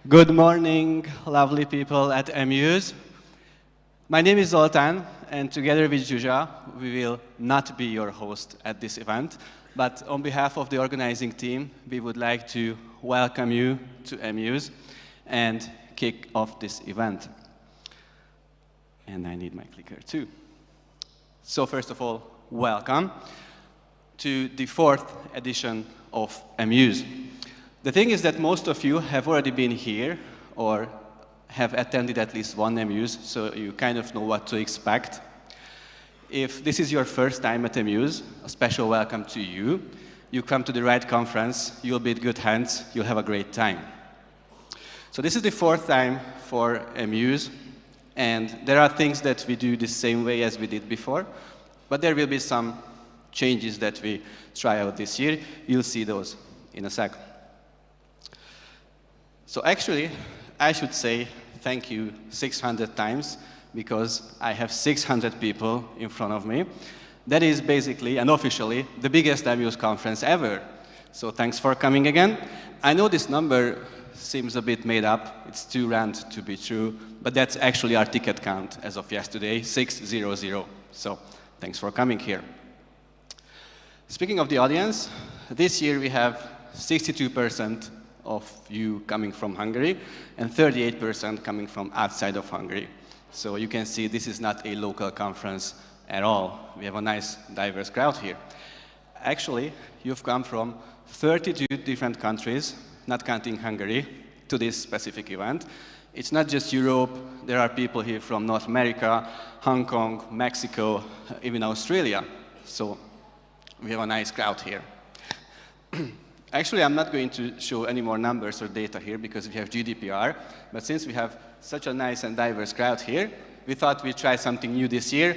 Good morning, lovely people at MUs. My name is Zoltán, and together with Zsuzsa, we will not be your host at this event, but on behalf of the organizing team, we would like to welcome you to MUs and kick off this event. And I need my clicker too. So first of all, welcome to the 4th edition of MUs. The thing is that most of you have already been here or have attended at least one MUs, so you kind of know what to expect. If this is your first time at MUs, a special welcome to you. You come to the right conference, you'll be in good hands, you'll have a great time. So this is the 4th time for MUs, and there are things that we do the same way as we did before, but there will be some changes that we try out this year. You'll see those in a sec. So actually, I should say thank you 600 times because I have 600 people in front of me. That is basically and officially the biggest MUs conference ever. So thanks for coming again. I know this number seems a bit made up. It's too round to be true, but that's actually our ticket count as of yesterday, 600. So thanks for coming here. Speaking of the audience, this year we have 62% of you coming from Hungary and 38% coming from outside of Hungary. So you can see this is not a local conference at all. We have a nice, diverse crowd here. Actually, you've come from 32 different countries, not counting Hungary, to this specific event. It's not just Europe. There are people here from North America, Hong Kong, Mexico, even Australia. So we have a nice crowd here. Actually, I'm not going to show any more numbers or data here because we have GDPR, but since we have such a nice and diverse crowd here, we thought we'd try something new this year.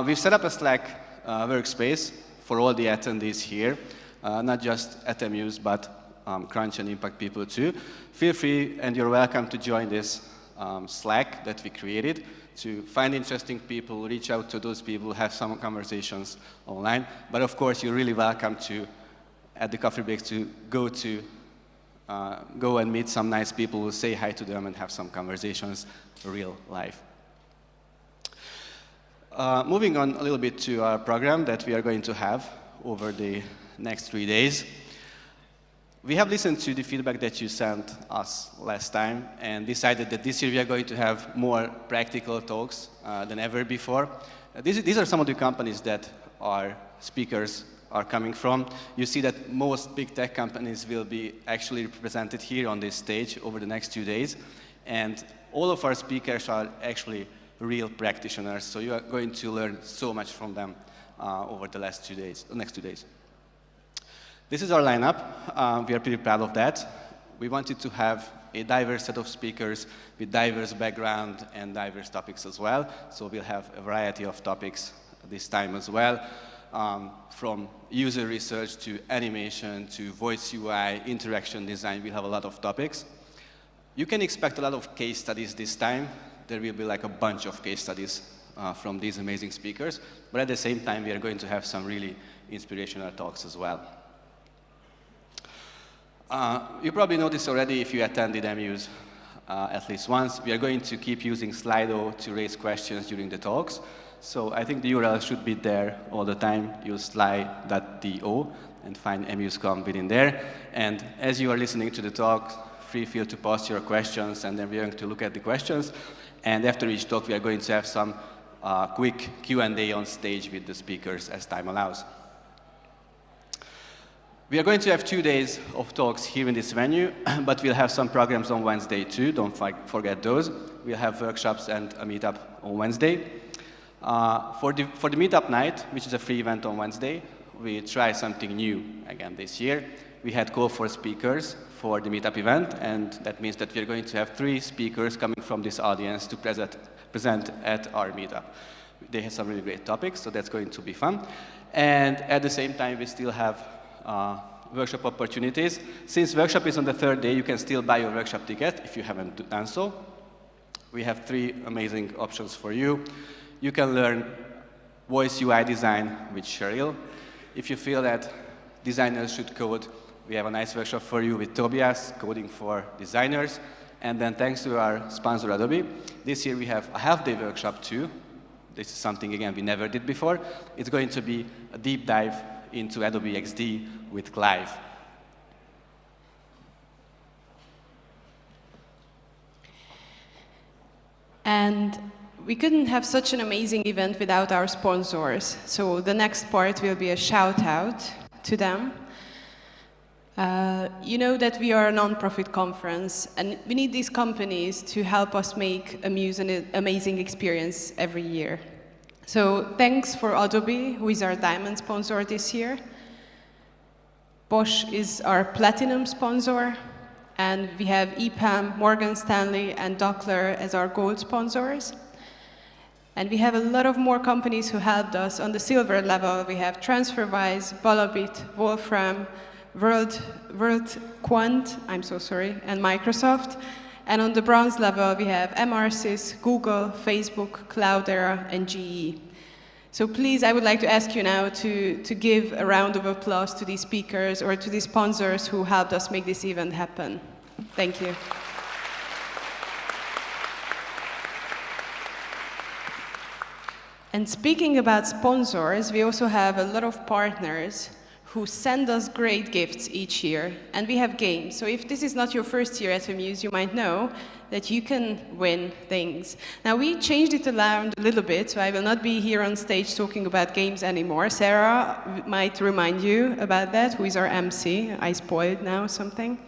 We've set up a Slack workspace for all the attendees here, not just at MUs, but Crunch and Impact people too. Feel free and you're welcome to join this Slack that we created to find interesting people, reach out to those people, have some conversations online. But of course, you're really welcome to at the coffee breaks to go and meet some nice people, say hi to them and have some conversations, real life. Moving on a little bit to our program that we are going to have over the next 3 days. We have listened to the feedback that you sent us last time and decided that this year we are going to have more practical talks than ever before. These are some of the companies that our speakers are coming from. You see that most big tech companies will be actually represented here on this stage over the next 2 days. And all of our speakers are actually real practitioners. So you are going to learn so much from them over the next 2 days. This is our lineup. We are pretty proud of that. We wanted to have a diverse set of speakers with diverse background and diverse topics as well. So we'll have a variety of topics this time as well. From user research to animation to voice UI, interaction design, we'll have a lot of topics. You can expect a lot of case studies this time. There will be like a bunch of case studies from these amazing speakers. But at the same time, we are going to have some really inspirational talks as well. You probably know this already if you attended MUs at least once. We are going to keep using Slido to raise questions during the talks. So I think the URL should be there all the time. Use sly.do and find MUsCom within there. And as you are listening to the talk, feel to post your questions, and then we are going to look at the questions. And after each talk, we are going to have some quick Q&A on stage with the speakers as time allows. We are going to have 2 days of talks here in this venue, but we'll have some programs on Wednesday too. Don't forget those. We'll have workshops and a meetup on Wednesday. For the meetup night, which is a free event on Wednesday, we try something new again this year. We had call for speakers for the meetup event, and that means that we're going to have 3 speakers coming from this audience to present at our meetup. They have some really great topics, so that's going to be fun. And at the same time, we still have workshop opportunities. Since workshop is on the 3rd day, you can still buy your workshop ticket if you haven't done so. We have 3 amazing options for you. You can learn voice UI design with Cheryl. If you feel that designers should code, we have a nice workshop for you with Tobias, coding for designers. And then thanks to our sponsor Adobe, this year we have a half-day workshop too. This is something, again, we never did before. It's going to be a deep dive into Adobe XD with Clive. And we couldn't have such an amazing event without our sponsors. So the next part will be a shout out to them. You know that we are a non-profit conference, and we need these companies to help us make Amuse an amazing experience every year. So thanks for Adobe, who is our diamond sponsor this year. Bosch is our platinum sponsor, and we have EPAM, Morgan Stanley, and Dockler as our gold sponsors. And we have a lot of more companies who helped us. On the silver level, we have TransferWise, Volabit, Wolfram, World Quant, I'm so sorry, and Microsoft. And on the bronze level, we have MRSys, Google, Facebook, Cloudera, and GE. So please, I would like to ask you now to give a round of applause to these speakers or to these sponsors who helped us make this event happen. Thank you. And speaking about sponsors, we also have a lot of partners who send us great gifts each year, and we have games. So if this is not your first year at Amuse, you might know that you can win things. Now, we changed it around a little bit, so I will not be here on stage talking about games anymore. Sarah might remind you about that, who is our MC. I spoiled now something.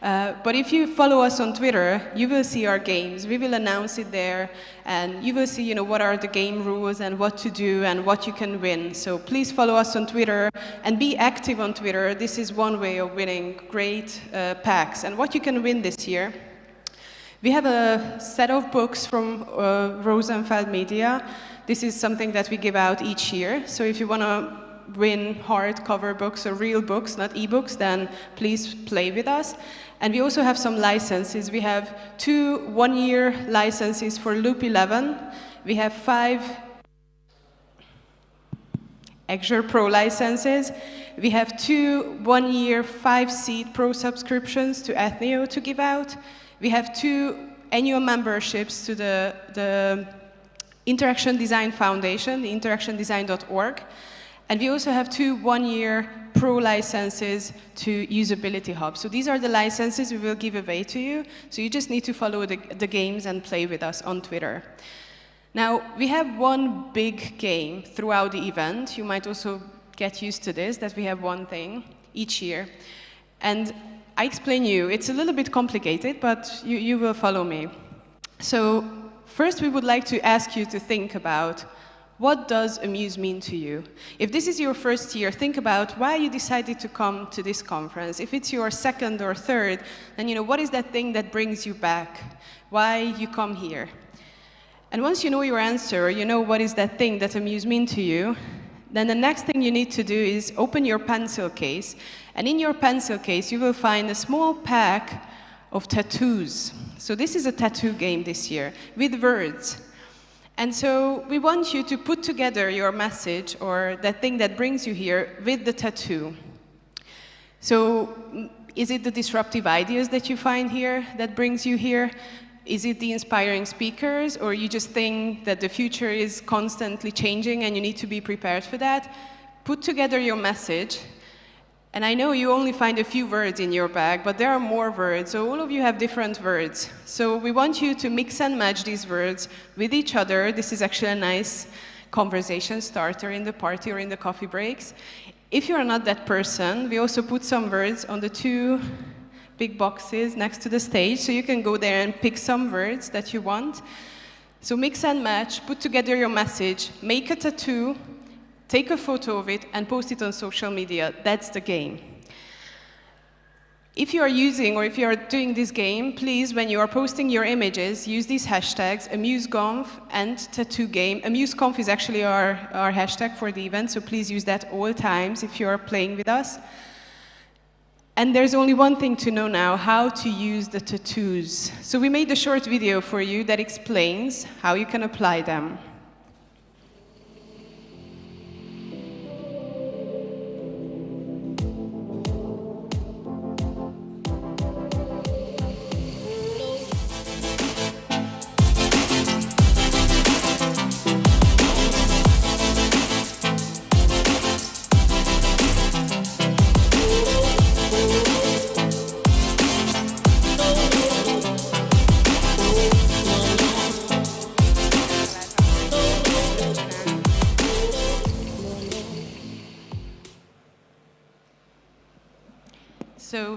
But if you follow us on Twitter, you will see our games. We will announce it there, and you will see, what are the game rules and what to do and what you can win. So please follow us on Twitter and be active on Twitter. This is one way of winning great packs. And what you can win this year, we have a set of books from Rosenfeld Media. This is something that we give out each year. So if you want to win hardcover books or real books, not ebooks, then please play with us. And we also have some licenses. We have 2 one-year licenses for Loop 11. We have 5 Azure Pro licenses. We have 2 one-year 5-seat Pro subscriptions to Ethnio to give out. We have 2 annual memberships to the Interaction Design Foundation, the interactiondesign.org. And we also have 2 one-year Pro licenses to Usability Hub. So these are the licenses we will give away to you. So you just need to follow the games and play with us on Twitter. Now, we have one big game throughout the event. You might also get used to this, that we have one thing each year. And I explain you. It's a little bit complicated, but you will follow me. So first, we would like to ask you to think about, what does Amuse mean to you? If this is your first year, think about why you decided to come to this conference. If it's your second or third, then what is that thing that brings you back? Why you come here? And once you know your answer, you know what is that thing that Amuse mean to you, then the next thing you need to do is open your pencil case. And in your pencil case, you will find a small pack of tattoos. So this is a tattoo game this year with words. And so we want you to put together your message or that thing that brings you here with the tattoo. So is it the disruptive ideas that you find here that brings you here? Is it the inspiring speakers, or you just think that the future is constantly changing and you need to be prepared for that? Put together your message. And I know you only find a few words in your bag, but there are more words, so all of you have different words. So we want you to mix and match these words with each other. This is actually a nice conversation starter in the party or in the coffee breaks. If you are not that person, we also put some words on the 2 big boxes next to the stage, so you can go there and pick some words that you want. So mix and match, put together your message, make a tattoo, take a photo of it, and post it on social media. That's the game. If you are using, or if you are doing this game, please, when you are posting your images, use these hashtags, AmuseConf and Tattoo Game. AmuseConf is actually our hashtag for the event, so please use that all times if you are playing with us. And there's only one thing to know now, how to use the tattoos. So we made a short video for you that explains how you can apply them.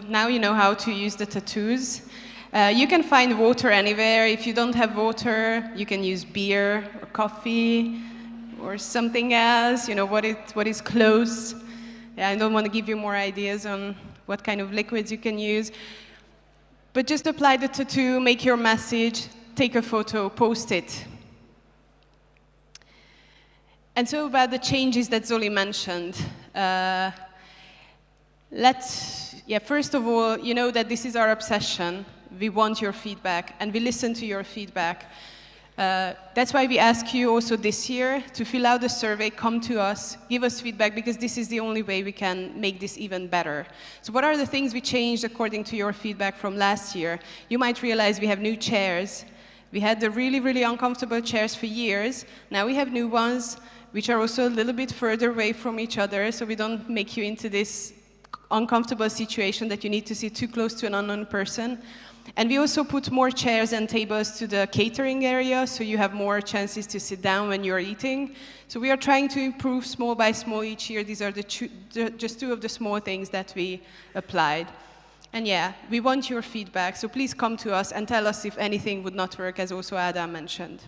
now you know how to use the tattoos. You can find water anywhere. If you don't have water, you can use beer or coffee or something else, what is close. Yeah, I don't want to give you more ideas on what kind of liquids you can use. But just apply the tattoo, make your message, take a photo, post it. And so about the changes that Zoli mentioned. First of all, you know that this is our obsession. We want your feedback, and we listen to your feedback. That's why we ask you also this year to fill out the survey, come to us, give us feedback, because this is the only way we can make this even better. So what are the things we changed according to your feedback from last year? You might realize we have new chairs. We had the really, really uncomfortable chairs for years. Now we have new ones, which are also a little bit further away from each other, so we don't make you into this uncomfortable situation that you need to sit too close to an unknown person. And we also put more chairs and tables to the catering area, so you have more chances to sit down when you're eating. So we are trying to improve small by small each year. These are just two of the small things that we applied. And yeah, we want your feedback, so please come to us and tell us if anything would not work, as also Adam mentioned.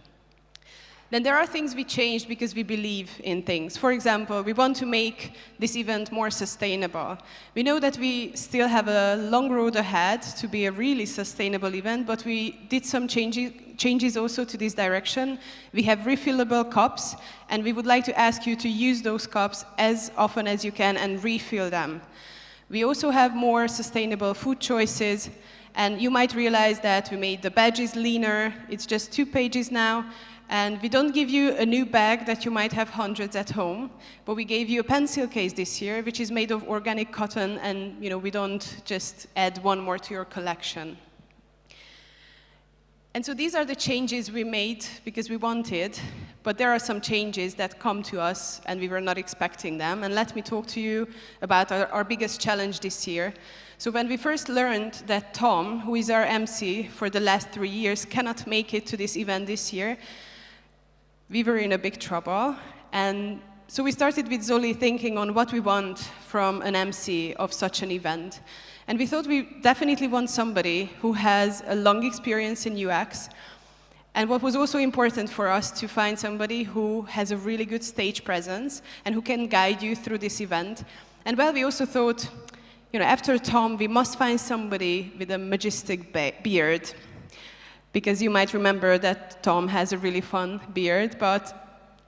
Then there are things we changed because we believe in things. For example, we want to make this event more sustainable. We know that we still have a long road ahead to be a really sustainable event, but we did some changes also to this direction. We have refillable cups, and we would like to ask you to use those cups as often as you can and refill them. We also have more sustainable food choices, and you might realize that we made the badges leaner. It's just 2 pages now. And we don't give you a new bag that you might have hundreds at home, but we gave you a pencil case this year, which is made of organic cotton, and we don't just add one more to your collection. And so these are the changes we made because we wanted, but there are some changes that come to us, and we were not expecting them. And let me talk to you about our biggest challenge this year. So when we first learned that Tom, who is our MC for the last 3 years, cannot make it to this event this year, we were in a big trouble. And so we started with Zoli thinking on what we want from an MC of such an event. And we thought we definitely want somebody who has a long experience in UX. And what was also important for us to find somebody who has a really good stage presence and who can guide you through this event. And well, we also thought, after Tom, we must find somebody with a majestic beard. Because you might remember that Tom has a really fun beard, but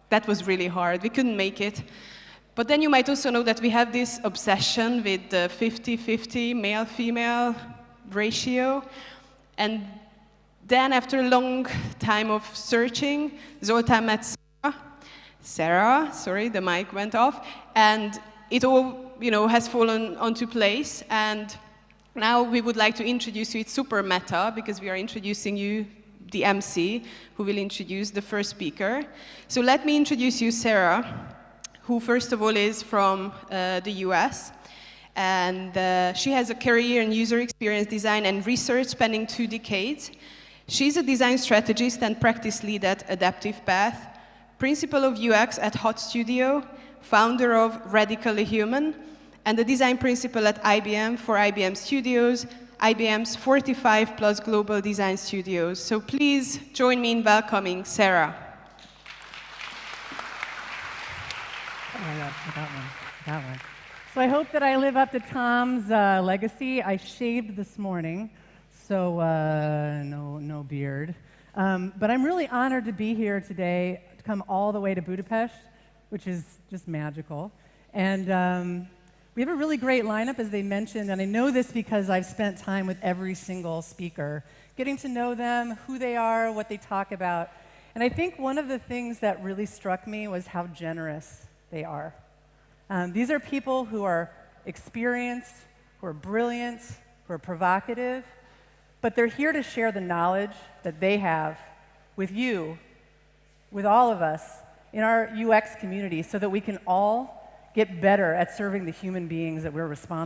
that was really hard. We couldn't make it. But then you might also know that we have this obsession with the 50-50 male-female ratio. And then after a long time of searching, Zoltán met Sarah, sorry, the mic went off, and it all, has fallen onto place. And now we would like to introduce you. It's super meta because we are introducing you the MC who will introduce the first speaker. So let me introduce you Sarah, who first of all is from the US. And she has a career in user experience design and research spanning 2 decades. She's a design strategist and practice lead at Adaptive Path, principal of UX at Hot Studio, founder of Radically Human, and the design principal at IBM for IBM Studios, IBM's 45+ global design studios. So please join me in welcoming Sarah. I got one. So I hope that I live up to Tom's legacy. I shaved this morning, so no beard. But I'm really honored to be here today, to come all the way to Budapest, which is just magical. And we have a really great lineup, as they mentioned, and I know this because I've spent time with every single speaker, getting to know them, who they are, what they talk about. And I think one of the things that really struck me was how generous they are. These are people who are experienced, who are brilliant, who are provocative, but they're here to share the knowledge that they have with you, with all of us in our UX community, so that we can all get better at serving the human beings that we're responsible for.